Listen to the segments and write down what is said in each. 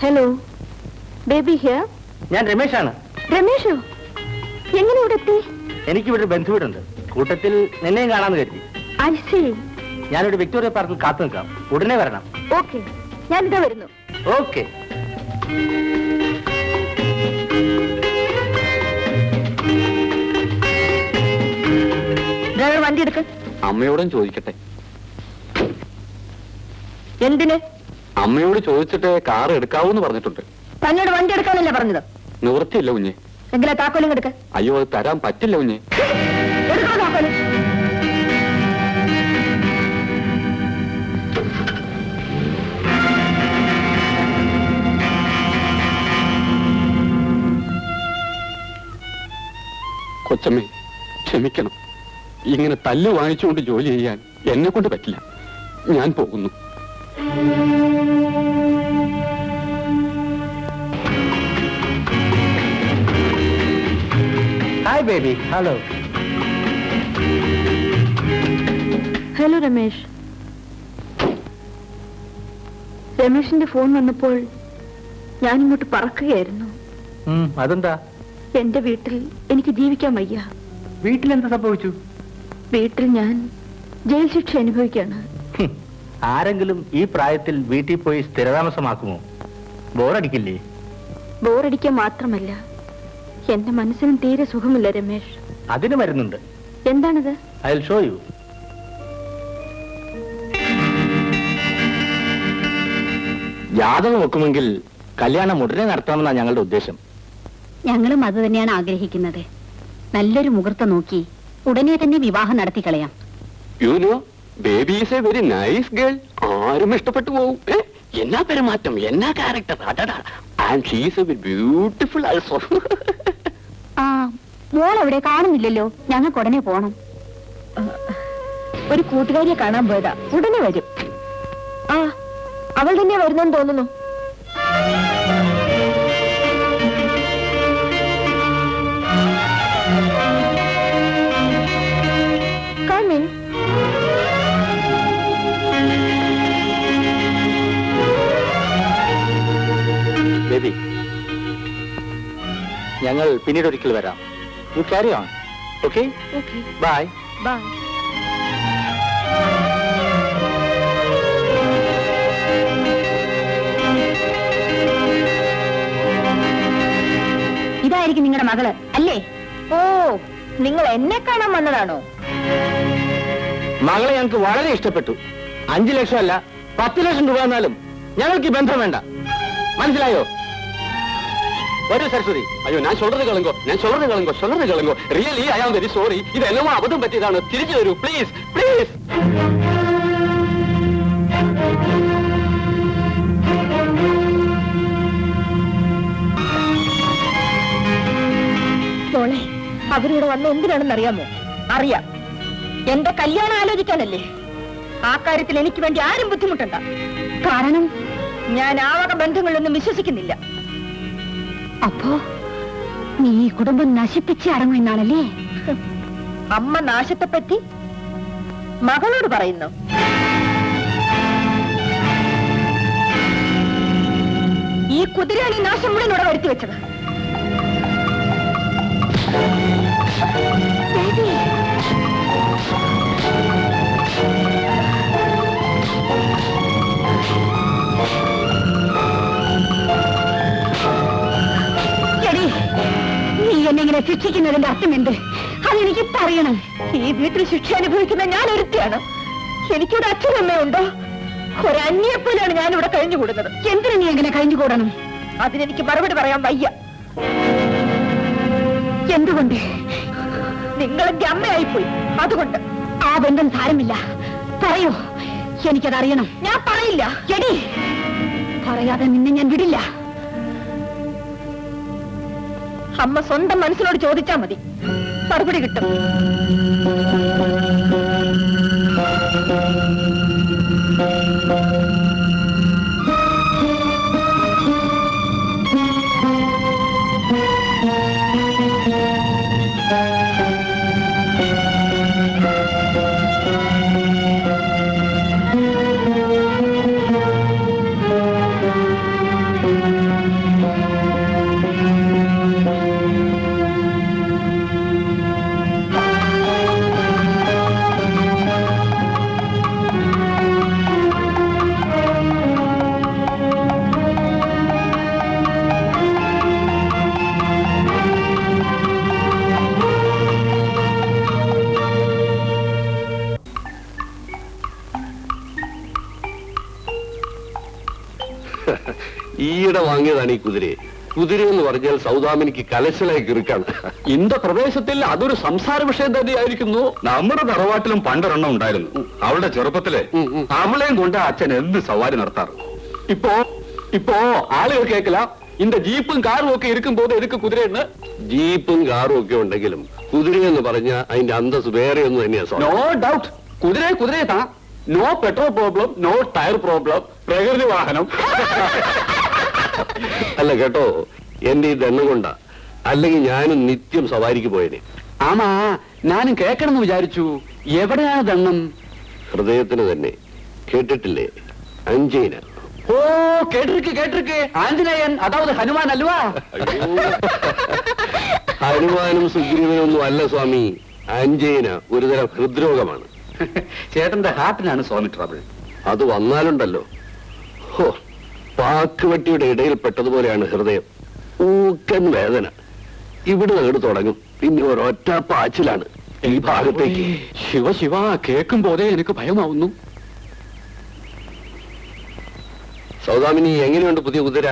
Hello, baby here. ഞാൻ രമേശാണ്. രമേഷോ? എങ്ങനെ ഇവിടെ എത്തി? എനിക്കിവിടെ ബന്ധുവീടുണ്ട്. കൂട്ടത്തിൽ നിന്നെയും കാണാന്ന് കരുതി. I see. ഞാനിവിടെ വിക്ടോറിയ പാർക്കിൽ കാത്തു നിൽക്കാം. ഉടനെ വരണം. ഓക്കെ, ഞാനിതാ വരുന്നു. ഓക്കെ. ഡ്രൈവർ വണ്ടി എടുക്ക. അമ്മയോടും ചോദിക്കട്ടെ. എന്തിന്? അമ്മയോട് ചോദിച്ചിട്ട് കാർ എടുക്കാവൂന്ന് പറഞ്ഞിട്ടുണ്ട്. തന്നോട് വണ്ടി എടുക്കാനല്ലേ പറഞ്ഞത്? നിവൃത്തിയില്ല കുഞ്ഞെ. എങ്കിലാ താക്കോലും എടുക്ക. അയ്യോ, അത് തരാൻ പറ്റില്ല കുഞ്ഞെ. എടുക്കണോ താക്കോല്? കൊച്ചമ്മേ, ക്ഷമിക്കണം. ഇങ്ങനെ തല്ല് വാങ്ങിച്ചുകൊണ്ട് ജോലി ചെയ്യാൻ എന്നെ കൊണ്ട് പറ്റില്ല. ഞാൻ പോകുന്നു. Hi baby. Hello. Hello Ramesh. രമേഷിന്റെ ഫോൺ വന്നപ്പോൾ ഞാനിങ്ങോട്ട് പറക്കുകയായിരുന്നു. അതെന്താ? എന്റെ വീട്ടിൽ എനിക്ക് ജീവിക്കാൻ വയ്യ. വീട്ടിലെന്താ സംഭവിച്ചു? വീട്ടിൽ ഞാൻ ജയിൽ ശിക്ഷ അനുഭവിക്കാണ്. ആരെങ്കിലും ഈ പ്രായത്തിൽ വീട്ടിൽ പോയി സ്ഥിരതാമസമാക്കുമോ? ബോറടിക്കില്ലേ? ബോറടിക്കാൻ മാത്രമല്ല, എന്റെ മനസ്സിനും തീരെ സുഖമില്ല രമേഷ്. അതിന് മരുന്നുണ്ട്. എന്താണത്? I will show you. ജാതകം വെക്കുമെങ്കിൽ കല്യാണം ഉടനെ നടത്തണമെന്നാണ് ഞങ്ങളുടെ ഉദ്ദേശം. ഞങ്ങളും അത് തന്നെയാണ് ആഗ്രഹിക്കുന്നത്. നല്ലൊരു മുഹൂർത്തം നോക്കി ഉടനെ തന്നെ വിവാഹം നടത്തി കളയാം. You know, baby is A very nice girl. ആരും ഇഷ്ടപ്പെട്ടു പോകും. എന്നാ പെരുമാറ്റം, എന്നാ character. And she is A very beautiful also. ആ, മോൾ അവിടെ കാണുന്നില്ലല്ലോ. ഞങ്ങൾക്ക് ഉടനെ പോണം. ഒരു കൂട്ടുകാരിയെ കാണാൻ പോയതാ. ഉടനെ വരും. ആ, അവൾ തന്നെ വരുന്നെന്ന് തോന്നുന്നു. Come in. ബേബി, ഞങ്ങൾ പിന്നീട് ഒരിക്കൽ വരാം. You carry on. Okay? Okay. Bye. Bye. ഇതായിരിക്കും നിങ്ങളുടെ മകള് അല്ലേ? ഓ, നിങ്ങൾ എന്നെ കാണാൻ വന്നതാണോ? മകളെ ഞങ്ങൾക്ക് വളരെ ഇഷ്ടപ്പെട്ടു. 5 ലക്ഷം അല്ല, 10 ലക്ഷം രൂപ എന്നാലും ഞങ്ങൾക്ക് ഈ ബന്ധം വേണ്ട. മനസ്സിലായോ? വരൂ സരസ്വതി. അയ്യോ, ഞാൻ சொல்றது കേളുങ്കോ. Really I am very sorry. ഇതെല്ലാം അബദ്ധം പറ്റിയതാണ്. തിരിച്ചു വരൂ പ്ലീസ്, പ്ലീസ്. മോളെ, അവരിവിടെ വന്ന എന്തിനാണെന്ന് അറിയാമോ? അറിയാം. എന്റെ കല്യാണം ആലോചിക്കാനല്ലേ. ആ കാര്യത്തിൽ എനിക്ക് വേണ്ടി ആരും ബുദ്ധിമുട്ടണ്ട. കാരണം ഞാൻ ആ വക ബന്ധങ്ങളൊന്നും വിശ്വസിക്കുന്നില്ല. അപ്പോ നീ ഈ കുടുംബം നശിപ്പിച്ച് അടങ്ങുമെന്നാണല്ലേ? അമ്മ നാശത്തെപ്പറ്റി മകളോട് പറയുന്നു. ഈ കുതിരയാണ് ഈ നാശം മുഴുവൻ ഇവിടെ വരുത്തി വെച്ചത്. നീ എന്നെ ഇങ്ങനെ ശിക്ഷിക്കുന്നതിന്റെ അർത്ഥം എന്ത്? അതെനിക്ക് പറയണം. ഈ വീട്ടിൽ ശിക്ഷ അനുഭവിക്കുന്ന ഞാൻ ഒരുത്തിയാണ്. എനിക്കിവിടെ അച്ഛനമ്മയുണ്ടോ? ഒരന്യപ്പോലെയാണ് ഞാനിവിടെ കഴിഞ്ഞുകൂടുന്നത്. എന്തിനു നീ എങ്ങനെ കഴിഞ്ഞുകൂടണം? അതിനെനിക്ക് മറുപടി പറയാൻ വയ്യ. എന്തുകൊണ്ട്? നിങ്ങളെന്റെ അമ്മയായിപ്പോയി, അതുകൊണ്ട്. ആ ബന്ധം സാരമില്ല. പറയൂ, എനിക്കതറിയണം. ഞാൻ പറയില്ല. എടി, പറയാതെ നിന്നെ ഞാൻ വിടില്ല. അമ്മ സ്വന്തം മനസ്സിനോട് ചോദിച്ചാ മതി, മറുപടി കിട്ടും. ഈയിടെ വാങ്ങിയതാണ് ഈ കുതിരയെ. കുതിര എന്ന് പറഞ്ഞാൽ സൗദാമിനിക്ക് കലശലായി കിറുക്കാണ്. ഇന്ത പ്രദേശത്തിൽ അതൊരു സംസാര വിഷയം തന്നെയായിരിക്കുന്നു. നമ്മുടെ തറവാട്ടിലും പണ്ടൊരെണ്ണം ഉണ്ടായിരുന്നു. അവളുടെ ചെറുപ്പത്തിലെ അവളെയും കൊണ്ട് അച്ഛൻ എന്ത് സവാരി നടത്താറ്. ഇപ്പോ ആളുകൾ കേൾക്കല இந்த ജീപ്പും കാറും ഒക്കെ ഇരിക്കുമ്പോൾ എതുക്ക് കുതിരയെന്ന്. ജീപ്പും കാറും ഒക്കെ ഉണ്ടെങ്കിലും കുതിരയെന്ന് പറഞ്ഞ അതിന്റെ അന്തസ് വേറെ ഒന്നും തന്നെയാ സ്വാമി. No doubt. കുതിരയെ താ. No petrol problem, no tyre problem, പ്രകൃതി വാഹനം. അല്ല കേട്ടോ, എന്റെ ഈ ദണ്ണം കൊണ്ടാ, അല്ലെങ്കിൽ ഞാനും നിത്യം സവാരിക്ക് പോയനെ. ആമാ, ഞാനും കേൾക്കണമെന്ന് വിചാരിച്ചു. എവിടെയാണ് ദണ്ണം? ഹൃദയത്തിന് തന്നെ. കേട്ടിട്ടില്ലേ? അഞ്ചൈന. ഓ, കേട്ടിരിക്കെ. ആഞ്ജനേയൻ, അതാവത് ഹനുമാൻ അല്ലുവാ? ഹനുമാനും സുഗ്രീവനൊന്നും അല്ല സ്വാമി. അഞ്ചൈന ഒരുതരം ഹൃദ്രോഗമാണ്. ചേട്ടന്റെ ഹാർട്ടിനാണ് സ്വാമി ട്രബിൾ. അത് വന്നാലുണ്ടല്ലോ, ഹോ, പാക്കുവെട്ടിയുടെ ഇടയിൽ പെട്ടതുപോലെയാണ് ഹൃദയം. ഊക്കൻ വേദന. ഇവിടെ നേട് തുടങ്ങും, പിന്നെ ഒരൊറ്റ പാച്ചിലാണ് ഈ ഭാഗത്തേക്ക്. ശിവ കേൾക്കുമ്പോതേ എനിക്ക് ഭയമാവുന്നു. സൗദാമിനി, എങ്ങനെയുണ്ട് പുതിയ കുതിര?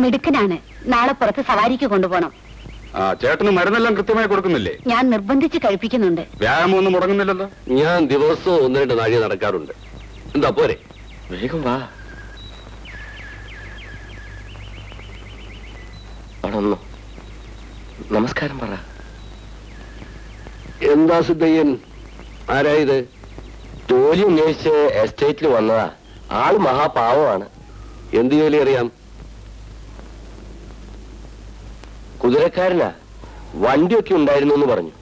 മിടുക്കനാണ്. നാളെ പുറത്ത് സവാരിക്ക് കൊണ്ടുപോകണം. ആ, ചേട്ടന് മരുന്നെല്ലാം കൃത്യമായി കൊടുക്കുന്നില്ലേ? ഞാൻ നിർബന്ധിച്ച് കഴിപ്പിക്കുന്നുണ്ട്. വ്യായാമം ഒന്നും മുടങ്ങുന്നില്ലല്ലോ? ഞാൻ ദിവസവും 1-2 നാഴിക നടക്കാറുണ്ട്. എന്താ പോരെ? വേഗം വാ. നമസ്കാരം പറ. എന്താ സിദ്ധയ്യൻ? ആരായത്? ജോലി അന്വേഷിച്ച് എസ്റ്റേറ്റിൽ വന്നതാ. ആള് മഹാപാവമാണ്. എന്ത് ജോലി അറിയാം? കുതിരക്കാരനാ. വണ്ടിയൊക്കെ ഉണ്ടായിരുന്നു എന്ന് പറഞ്ഞു.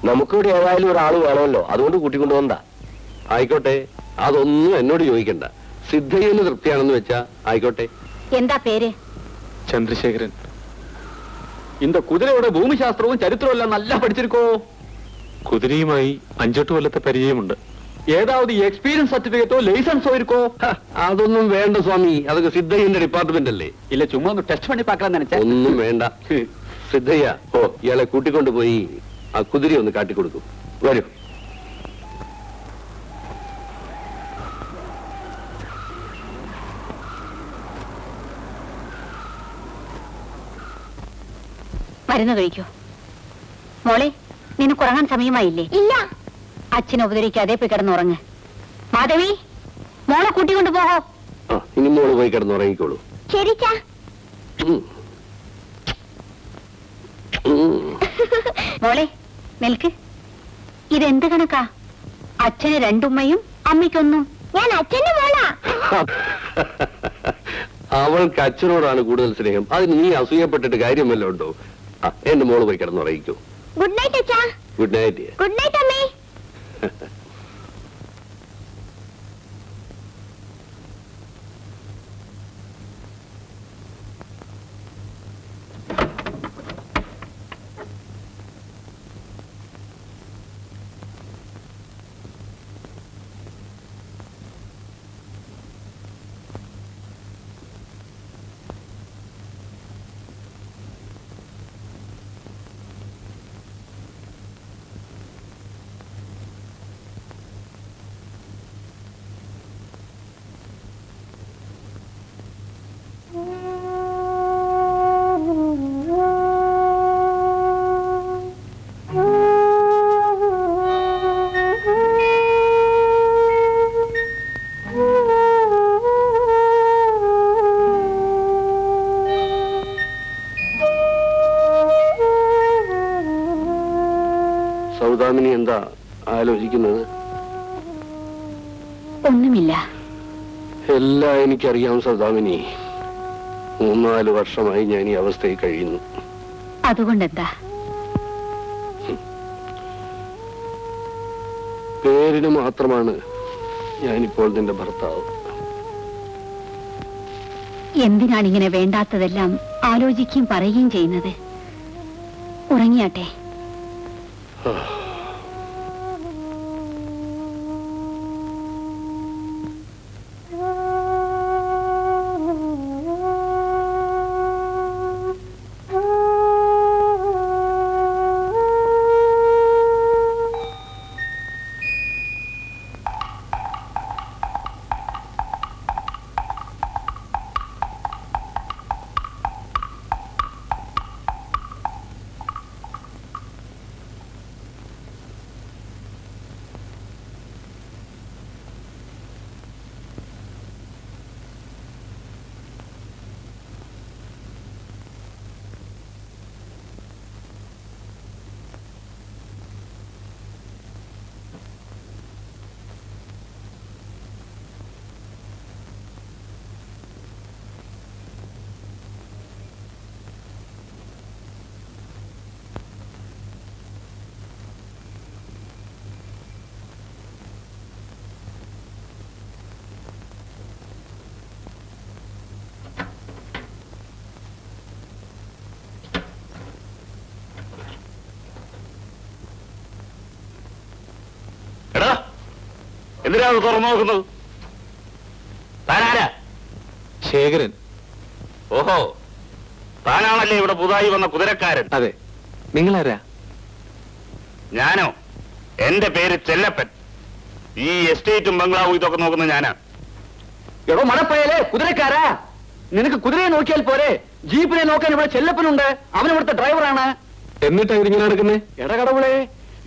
നമുക്കിവിടെ ഏതായാലും ഒരാൾ വേണമല്ലോ, അതുകൊണ്ട് കൂട്ടിക്കൊണ്ടുവന്നാ. ആയിക്കോട്ടെ, അതൊന്നും എന്നോട് ചോദിക്കണ്ട. സിദ്ധയ്യന് തൃപ്തിയാണെന്ന് വെച്ചാ ആയിക്കോട്ടെ. എന്താ പേര്? ചന്ദ്രശേഖരൻ. இந்த കുതിരയുടെ ഭൂമിശാസ്ത്രവും ചരിത്രവും എല്ലാം നല്ല പഠിച്ചിരിക്കോ? കുതിരയുമായി 5-8 കൊല്ലത്തെ പരിചയമുണ്ട്. ഏതാവത് എക്സ്പീരിയൻസ് സർട്ടിഫിക്കറ്റോ ലൈസൻസോ ഇരിക്കോ? അതൊന്നും വേണ്ട സ്വാമി, അതൊക്കെ സിദ്ധയ്യന്റെ ഡിപ്പാർട്ട്മെന്റ് അല്ലേ. ഇല്ല, ചുമ്മാ ഒന്ന് ടെസ്റ്റ് പണി പാക്കാൻ നനച്ച. ഒന്നും വേണ്ട. സിദ്ധയ്യ, ഇയാളെ കൂട്ടിക്കൊണ്ടുപോയി ആ കുതിര ഒന്ന് കാട്ടിക്കൊടുക്കും. വരൂ. മരുന്ന് കഴിക്കൂ. മോളെ, നിനക്ക് ഉറങ്ങാൻ സമയമായില്ലേ? ഇല്ല. അച്ഛനെ ഉപദ്രവിക്കാതെ പോയി കിടന്നുറങ്ങ്. മാധവി, മോളെ കൂട്ടിക്കൊണ്ടു പോകോ. ഇനി മോള് പോയി കിടന്നുറങ്ങിക്കോളൂ. ശരി. മോളെ നിൽക്ക്. ഇതെന്ത് കണക്കാ? അച്ഛന് 2 ഉമ്മയും അമ്മയ്ക്കൊന്നും. ഞാൻ അച്ഛന്റെ മോളാ. അവൾക്ക് അച്ഛനോടാണ് കൂടുതൽ സ്നേഹം. അതിന് നീ അസൂയപ്പെട്ടിട്ട് കാര്യമല്ലോ ഉണ്ടോ? എന്റെ മോള് പോയി കിടന്നുറങ്ങിക്കോ. ഗുഡ് നൈറ്റ് അച്ഛാ. Good night. ഗുഡ് നൈറ്റ് അമ്മേ. സൗദാമിനി എന്താ ആലോചിക്കുന്നത്? ഒന്നുമില്ല. എല്ലാം എനിക്കറിയാം സൗദാമിനി. 3-4 വർഷമായി ഞാൻ ഈ അവസ്ഥയിൽ കഴിയുന്നു. അതുകൊണ്ടെന്താ? പേരിന് മാത്രമാണ് ഞാനിപ്പോൾ നിന്റെ ഭർത്താവ്. എന്തിനാണ് ഇങ്ങനെ വേണ്ടാത്തതെല്ലാം ആലോചിക്കുകയും പറയുകയും ചെയ്യുന്നത്? ഉറങ്ങിയാട്ടെ. എന്തിനാ അത് തുറന്നു നോക്കുന്നത്? താനാരാ? ശേഖരൻ. ഓഹോ, താനാണല്ലേ ഇവിടെ പുതുതായി വന്ന കുതിരക്കാരൻ? അതെ. നിങ്ങളാരാ? ഞാനോ? എന്റെ പേര് ചെല്ലപ്പൻ. ഈ എസ്റ്റേറ്റും ബംഗ്ലാവും ഇതൊക്കെ നോക്കുന്നത് ഞാനാ. എടോ മടപ്പയലേ, കുതിരക്കാരാ? നിനക്ക് കുതിരയെ നോക്കിയാൽ പോരെ, ജീപ്പിനെ നോക്കാൻ ഇവിടെ ചെല്ലപ്പനുണ്ട്. അവൻ ഇവിടുത്തെ ഡ്രൈവറാണ്. എന്നിട്ടാ ഇതിങ്ങനെ നടക്കുന്നേ? എടകടവുളെ,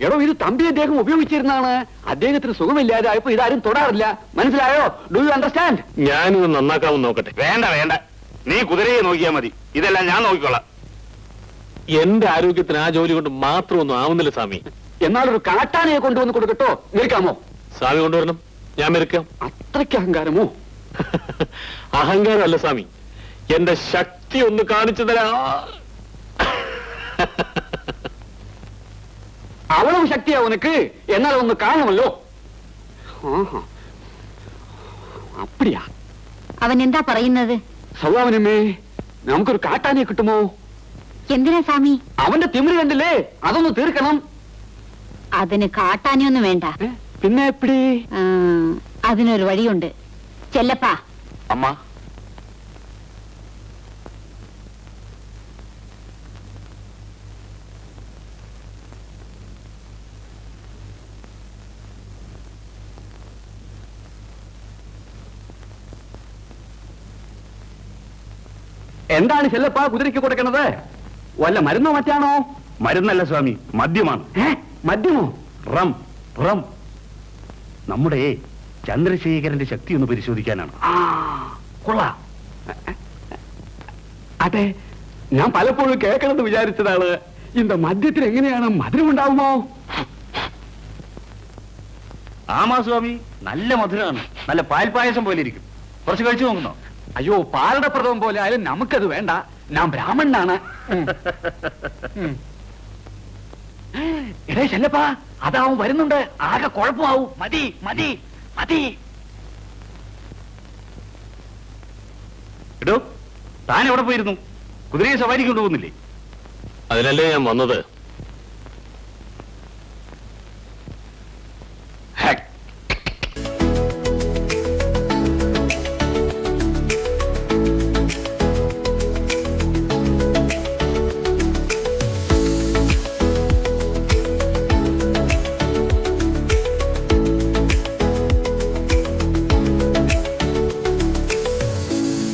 എടോ ഇത് തമ്പി അദ്ദേഹം ഉപയോഗിച്ചിരുന്നാണ്. അദ്ദേഹത്തിന് സുഖമില്ലാതെ ആയപ്പോ ഇതാരും തൊടാറില്ല. മനസ്സിലായോ? Do you understand? ഞാനിത് നന്നാക്കാമെന്ന് നോക്കട്ടെ. വേണ്ട വേണ്ട, നീ കുതിരയെ നോക്കിയാ മതി. ഇതെല്ലാം ഞാൻ നോക്കിക്കൊള്ളാം. എന്റെ ആരോഗ്യത്തിന് ആ ജോലി കൊണ്ട് മാത്രമൊന്നും ആവുന്നില്ല സ്വാമി. എന്നാലൊരു കാട്ടാനയെ കൊണ്ടുവന്ന് കൊടുക്കട്ടോ? നിൽക്കാമോ? സ്വാമി കൊണ്ടുവരണം, ഞാൻ മെരുക്കാം. അത്രയ്ക്ക് അഹങ്കാരമോ? അഹങ്കാരമല്ല സ്വാമി, എന്റെ ശക്തി ഒന്ന് കാണിച്ചു തരാ. അവളും ശക്തിയാ ഉനക്ക്, എന്നാൽ ഒന്ന് കാണുമല്ലോ. അപ്പടിയാ? അവൻ എന്താ പറയുന്നത്? സൗദാവനമ്മേ, നമുക്കൊരു കാട്ടാനയെ കിട്ടുമോ? എന്തിനാ സ്വാമി? അവന്റെ തിമിര് കണ്ടില്ലേ, അതൊന്ന് തീർക്കണം. അതിന് കാട്ടാനൊന്നും വേണ്ട. പിന്നെ എപ്പടി? അതിനൊരു വഴിയുണ്ട്. ചെല്ലപ്പാ. അമ്മ, എന്താണ് ചെല്ലപ്പാ കുതിരയ്ക്ക് കൊടുക്കണത്? വല്ല മരുന്നോ മറ്റാണോ? മരുന്നല്ല സ്വാമി, മദ്യമാണ്. മദ്യമോ? Rum rum. നമ്മുടെ ചന്ദ്രശേഖരന്റെ ശക്തി ഒന്ന് പരിശോധിക്കാനാണ്. കൊള്ളാം. അതെ, ഞാൻ പലപ്പോഴും കേൾക്കണമെന്ന് വിചാരിച്ചതാണ്. இந்த മദ്യത്തിന് എങ്ങനെയാണ് മധുരമുണ്ടാവുമോ? ആമാ സ്വാമി, നല്ല മധുരമാണ്. നല്ല പാൽപായസം പോലെ ഇരിക്കും. കുറച്ച് കഴിച്ചു നോക്കുന്നോ? അയ്യോ, പാലട പ്രഥമം പോലെ ആയാലും നമുക്കത് വേണ്ട. ഞാൻ ബ്രാഹ്മണനാണ്. എടേ ചെല്ലപ്പാ, അതാവും വരുന്നുണ്ട്. ആകെ കുഴപ്പമാവും. മതി മതി മതി. എടോ, താൻ എവിടെ പോയിരുന്നു? കുതിരയെ സവാരിക്ക് കൊണ്ടുപോകുന്നില്ലേ? അതിനല്ലേ ഞാൻ വന്നത്.